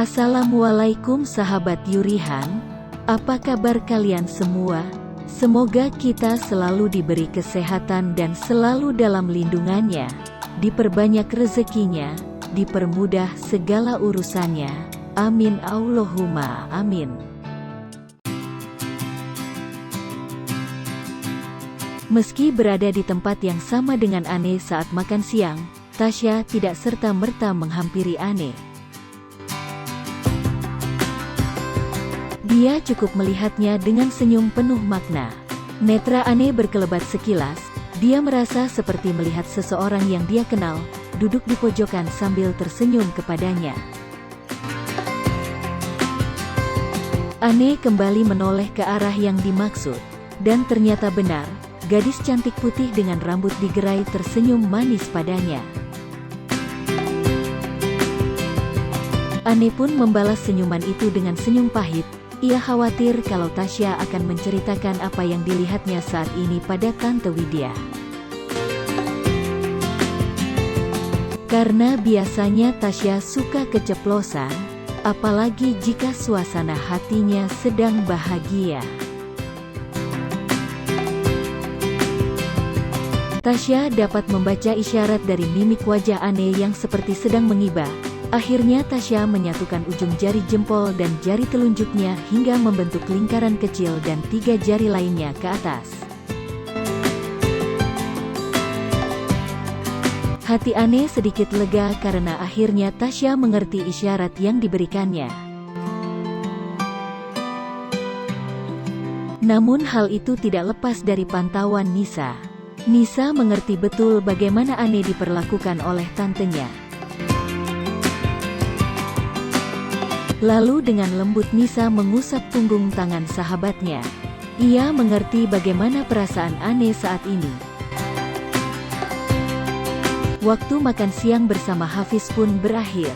Assalamualaikum sahabat Yurihan, apa kabar kalian semua? Semoga kita selalu diberi kesehatan dan selalu dalam lindungannya, diperbanyak rezekinya, dipermudah segala urusannya. Amin Allahumma amin. Meski berada di tempat yang sama dengan Ane saat makan siang, Tasya tidak serta-merta menghampiri Ane. Dia cukup melihatnya dengan senyum penuh makna. Netra Ane berkelebat sekilas, dia merasa seperti melihat seseorang yang dia kenal, duduk di pojokan sambil tersenyum kepadanya. Ane kembali menoleh ke arah yang dimaksud, dan ternyata benar, gadis cantik putih dengan rambut digerai tersenyum manis padanya. Ane pun membalas senyuman itu dengan senyum pahit. Ia khawatir kalau Tasya akan menceritakan apa yang dilihatnya saat ini pada Tante Widya. Karena biasanya Tasya suka keceplosan, apalagi jika suasana hatinya sedang bahagia. Tasya dapat membaca isyarat dari mimik wajah Ane yang seperti sedang mengibah. Akhirnya Tasya menyatukan ujung jari jempol dan jari telunjuknya hingga membentuk lingkaran kecil dan 3 jari lainnya ke atas. Hati Ane sedikit lega karena akhirnya Tasya mengerti isyarat yang diberikannya. Namun hal itu tidak lepas dari pantauan Nisa. Nisa mengerti betul bagaimana Ane diperlakukan oleh tantenya. Lalu dengan lembut Nisa mengusap punggung tangan sahabatnya. Ia mengerti bagaimana perasaan Ane saat ini. Waktu makan siang bersama Hafiz pun berakhir.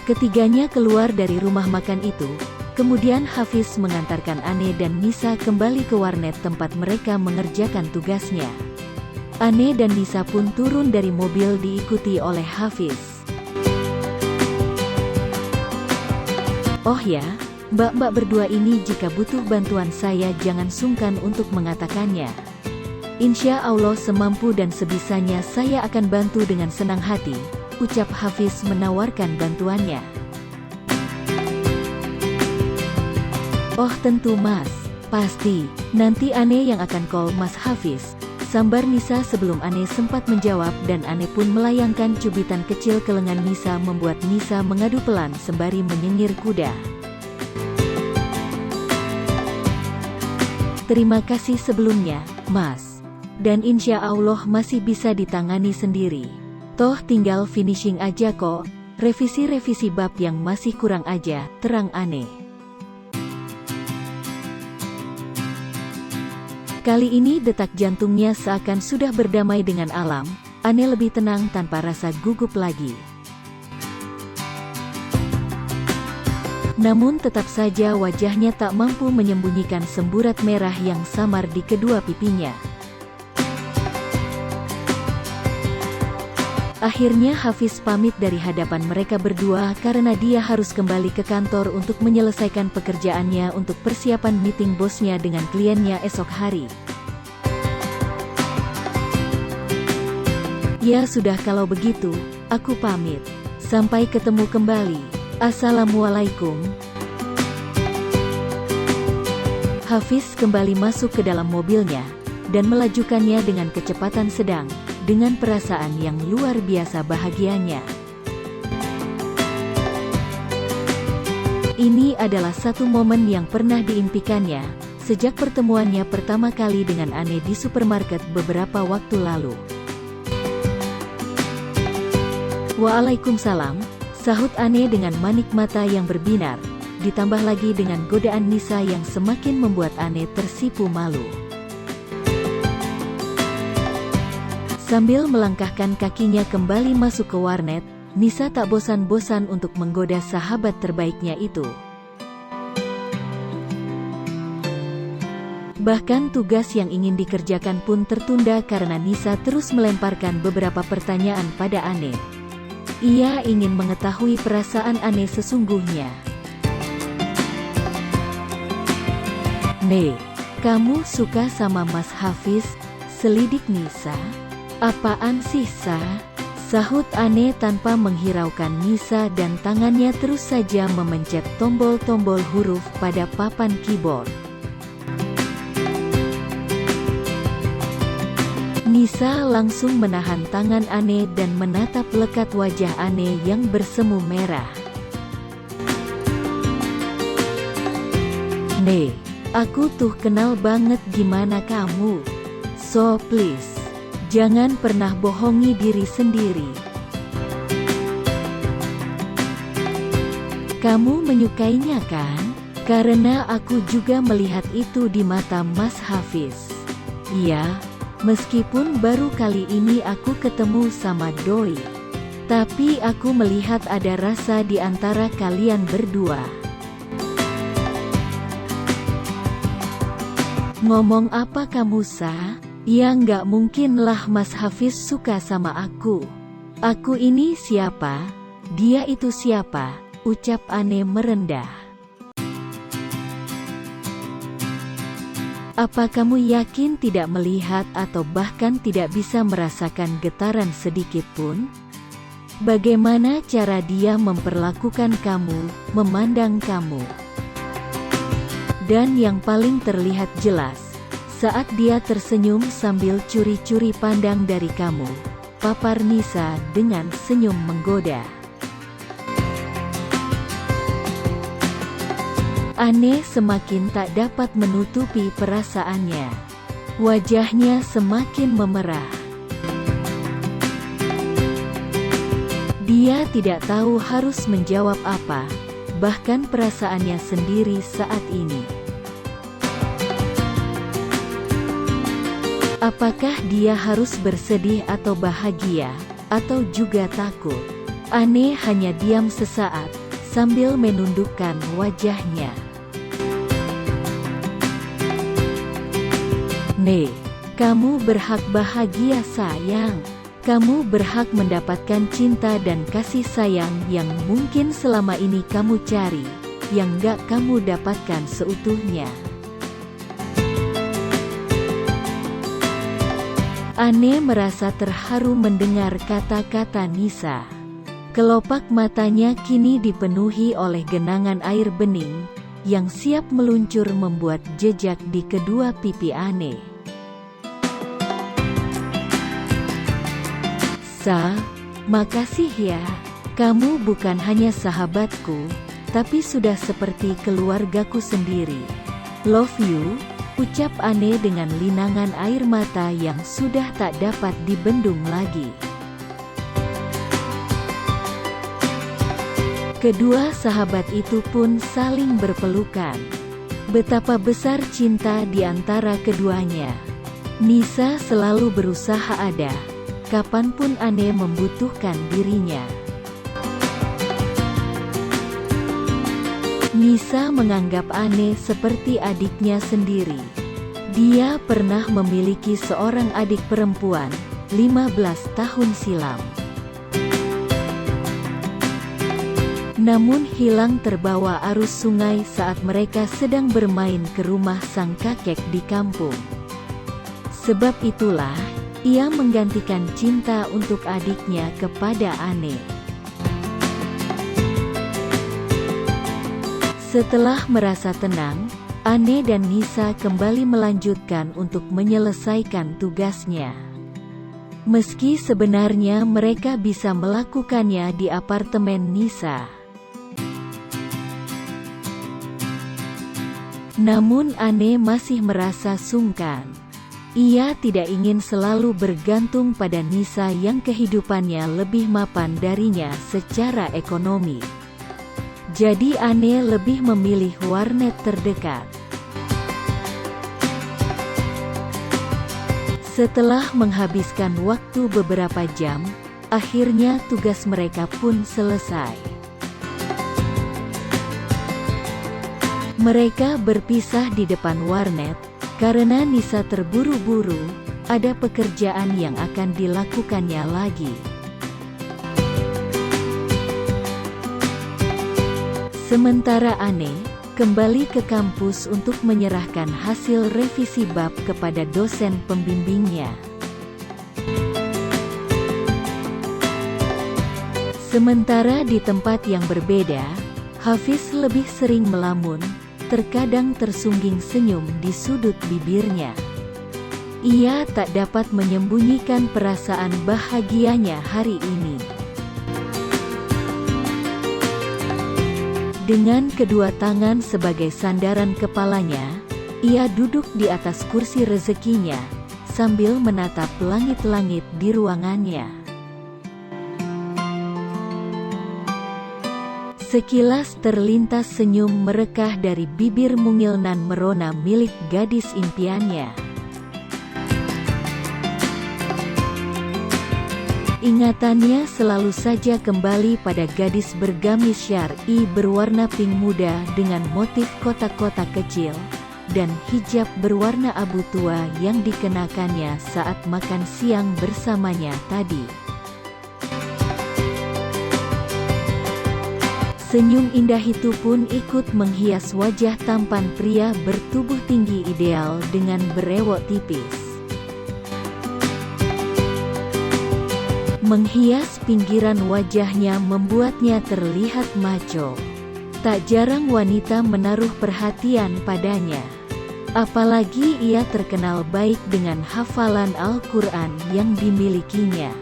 Ketiganya keluar dari rumah makan itu. Kemudian Hafiz mengantarkan Ane dan Nisa kembali ke warnet tempat mereka mengerjakan tugasnya. Ane dan Nisa pun turun dari mobil diikuti oleh Hafiz. Oh ya, mbak-mbak berdua ini jika butuh bantuan saya jangan sungkan untuk mengatakannya. Insya Allah semampu dan sebisanya saya akan bantu dengan senang hati, ucap Hafiz menawarkan bantuannya. Oh tentu mas, pasti, nanti Ane yang akan call mas Hafiz, sambar Nisa sebelum Ane sempat menjawab dan Ane pun melayangkan cubitan kecil ke lengan Nisa membuat Nisa mengadu pelan sembari menyengir kuda. Terima kasih sebelumnya, Mas. Dan insya Allah masih bisa ditangani sendiri. Toh tinggal finishing aja kok, revisi-revisi bab yang masih kurang aja, terang Ane. Kali ini detak jantungnya seakan sudah berdamai dengan alam, Ane lebih tenang tanpa rasa gugup lagi. Namun tetap saja wajahnya tak mampu menyembunyikan semburat merah yang samar di kedua pipinya. Akhirnya Hafiz pamit dari hadapan mereka berdua karena dia harus kembali ke kantor untuk menyelesaikan pekerjaannya untuk persiapan meeting bosnya dengan kliennya esok hari. Ya sudah kalau begitu, aku pamit. Sampai ketemu kembali. Assalamualaikum. Hafiz kembali masuk ke dalam mobilnya, dan melajukannya dengan kecepatan sedang, dengan perasaan yang luar biasa bahagianya. Ini adalah satu momen yang pernah diimpikannya, sejak pertemuannya pertama kali dengan Ane di supermarket beberapa waktu lalu. Waalaikumsalam, sahut Ane dengan manik mata yang berbinar, ditambah lagi dengan godaan Nisa yang semakin membuat Ane tersipu malu. Sambil melangkahkan kakinya kembali masuk ke warnet, Nisa tak bosan-bosan untuk menggoda sahabat terbaiknya itu. Bahkan tugas yang ingin dikerjakan pun tertunda karena Nisa terus melemparkan beberapa pertanyaan pada Ane. Ia ingin mengetahui perasaan Ane sesungguhnya. "Nek, kamu suka sama Mas Hafiz?" selidik Nisa. "Apaan sih, Sa?" sahut Ane tanpa menghiraukan Nisa dan tangannya terus saja memencet tombol-tombol huruf pada papan keyboard. Nisa langsung menahan tangan Ane dan menatap lekat wajah Ane yang bersemu merah. "Nek, aku tuh kenal banget gimana kamu. So please, jangan pernah bohongi diri sendiri. Kamu menyukainya kan? Karena aku juga melihat itu di mata Mas Hafiz." "Iya, meskipun baru kali ini aku ketemu sama Doi. Tapi aku melihat ada rasa di antara kalian berdua." "Ngomong apa kamu, Sa? Ya nggak mungkin lah Mas Hafiz suka sama aku. Aku ini siapa? Dia itu siapa?" ucap Ane merendah. "Apa kamu yakin tidak melihat atau bahkan tidak bisa merasakan getaran sedikit pun? Bagaimana cara dia memperlakukan kamu, memandang kamu? Dan yang paling terlihat jelas, saat dia tersenyum sambil curi-curi pandang dari kamu," papar Nisa dengan senyum menggoda. Ane semakin tak dapat menutupi perasaannya. Wajahnya semakin memerah. Dia tidak tahu harus menjawab apa, bahkan perasaannya sendiri saat ini. Apakah dia harus bersedih atau bahagia, atau juga takut? Ane hanya diam sesaat, sambil menundukkan wajahnya. "Nek, kamu berhak bahagia, sayang. Kamu berhak mendapatkan cinta dan kasih sayang yang mungkin selama ini kamu cari, yang gak kamu dapatkan seutuhnya." Ane merasa terharu mendengar kata-kata Nisa. Kelopak matanya kini dipenuhi oleh genangan air bening, yang siap meluncur membuat jejak di kedua pipi Ane. "Sa, makasih ya. Kamu bukan hanya sahabatku, tapi sudah seperti keluargaku sendiri. Love you," ucap Ane dengan linangan air mata yang sudah tak dapat dibendung lagi. Kedua sahabat itu pun saling berpelukan. Betapa besar cinta di antara keduanya. Nisa selalu berusaha ada, kapanpun Ane membutuhkan dirinya. Nisa menganggap Ane seperti adiknya sendiri. Dia pernah memiliki seorang adik perempuan, 15 tahun silam. Namun hilang terbawa arus sungai saat mereka sedang bermain ke rumah sang kakek di kampung. Sebab itulah, ia menggantikan cinta untuk adiknya kepada Ane. Setelah merasa tenang, Ane dan Nisa kembali melanjutkan untuk menyelesaikan tugasnya. Meski sebenarnya mereka bisa melakukannya di apartemen Nisa. Namun Ane masih merasa sungkan. Ia tidak ingin selalu bergantung pada Nisa yang kehidupannya lebih mapan darinya secara ekonomi. Jadi Ane lebih memilih warnet terdekat. Setelah menghabiskan waktu beberapa jam, akhirnya tugas mereka pun selesai. Mereka berpisah di depan warnet, karena Nisa terburu-buru, ada pekerjaan yang akan dilakukannya lagi. Sementara Ane, kembali ke kampus untuk menyerahkan hasil revisi bab kepada dosen pembimbingnya. Sementara di tempat yang berbeda, Hafiz lebih sering melamun, terkadang tersungging senyum di sudut bibirnya. Ia tak dapat menyembunyikan perasaan bahagianya hari ini. Dengan kedua tangan sebagai sandaran kepalanya, ia duduk di atas kursi rezekinya, sambil menatap langit-langit di ruangannya. Sekilas terlintas senyum merekah dari bibir mungil nan merona milik gadis impiannya. Ingatannya selalu saja kembali pada gadis bergamis syar'i berwarna pink muda dengan motif kotak-kotak kecil, dan hijab berwarna abu tua yang dikenakannya saat makan siang bersamanya tadi. Senyum indah itu pun ikut menghias wajah tampan pria bertubuh tinggi ideal dengan berewok tipis. Menghias pinggiran wajahnya membuatnya terlihat maco. Tak jarang wanita menaruh perhatian padanya. Apalagi ia terkenal baik dengan hafalan Al-Quran yang dimilikinya.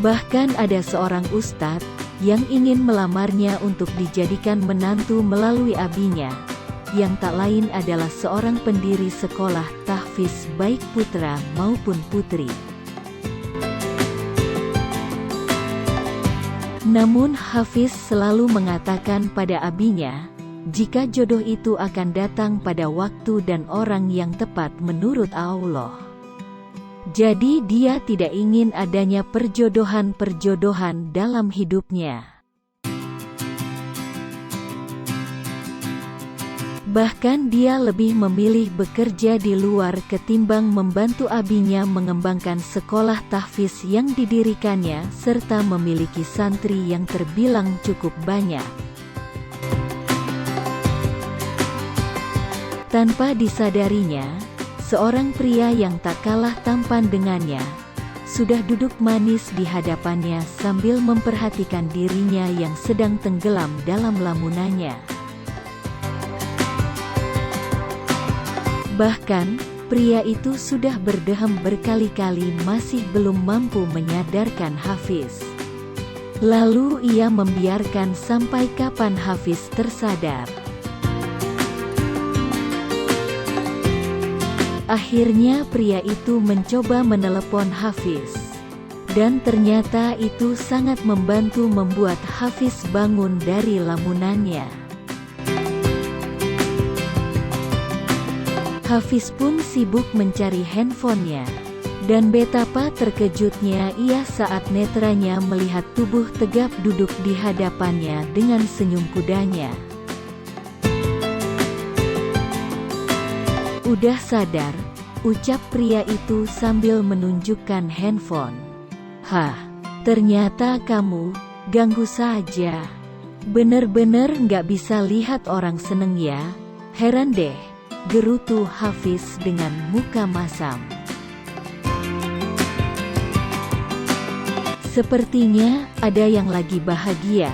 Bahkan ada seorang ustadz yang ingin melamarnya untuk dijadikan menantu melalui abinya, yang tak lain adalah seorang pendiri sekolah tahfiz baik putra maupun putri. Namun Hafiz selalu mengatakan pada abinya, jika jodoh itu akan datang pada waktu dan orang yang tepat menurut Allah. Jadi dia tidak ingin adanya perjodohan-perjodohan dalam hidupnya. Bahkan dia lebih memilih bekerja di luar ketimbang membantu abinya mengembangkan sekolah tahfiz yang didirikannya serta memiliki santri yang terbilang cukup banyak. Tanpa disadarinya, seorang pria yang tak kalah tampan dengannya, sudah duduk manis di hadapannya sambil memperhatikan dirinya yang sedang tenggelam dalam lamunannya. Bahkan, pria itu sudah berdehem berkali-kali masih belum mampu menyadarkan Hafiz. Lalu ia membiarkan sampai kapan Hafiz tersadar. Akhirnya pria itu mencoba menelepon Hafiz. Dan ternyata itu sangat membantu membuat Hafiz bangun dari lamunannya. Hafiz pun sibuk mencari handphonenya. Dan betapa terkejutnya ia saat netranya melihat tubuh tegap duduk di hadapannya dengan senyum kudanya. Udah sadar, ucap pria itu sambil menunjukkan handphone. Hah, ternyata kamu, ganggu saja. Bener-bener nggak bisa lihat orang seneng ya, heran deh. Gerutu Hafiz dengan muka masam. Sepertinya ada yang lagi bahagia.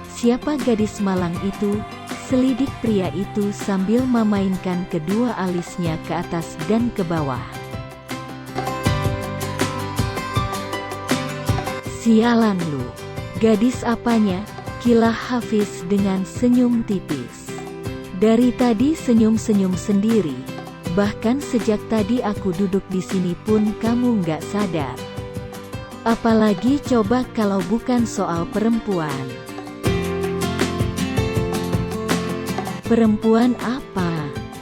Siapa gadis malang itu? Selidik pria itu sambil memainkan kedua alisnya ke atas dan ke bawah. Sialan lu, gadis apanya? Kilah Hafiz dengan senyum tipis. Dari tadi senyum-senyum sendiri, bahkan sejak tadi aku duduk di sini pun kamu nggak sadar. Apalagi coba kalau bukan soal perempuan. Perempuan apa?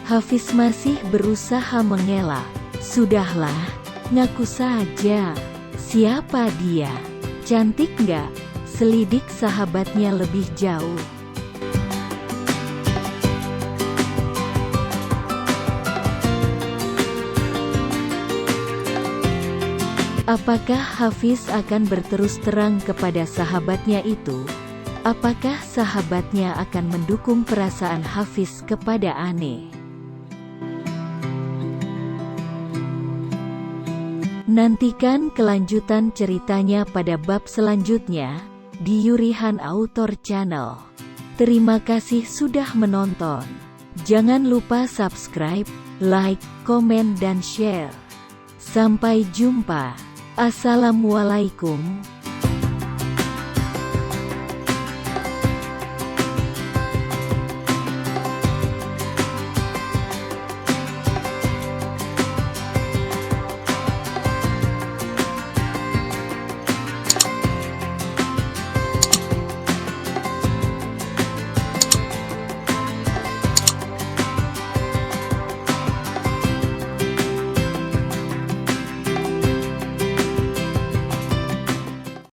Hafiz masih berusaha mengelak. Sudahlah, ngaku saja. Siapa dia? Cantik nggak? Selidik sahabatnya lebih jauh. Apakah Hafiz akan berterus terang kepada sahabatnya itu? Apakah sahabatnya akan mendukung perasaan Hafiz kepada Ane? Nantikan kelanjutan ceritanya pada bab selanjutnya di Yurihan Author Channel. Terima kasih sudah menonton. Jangan lupa subscribe, like, komen dan share. Sampai jumpa. Assalamualaikum.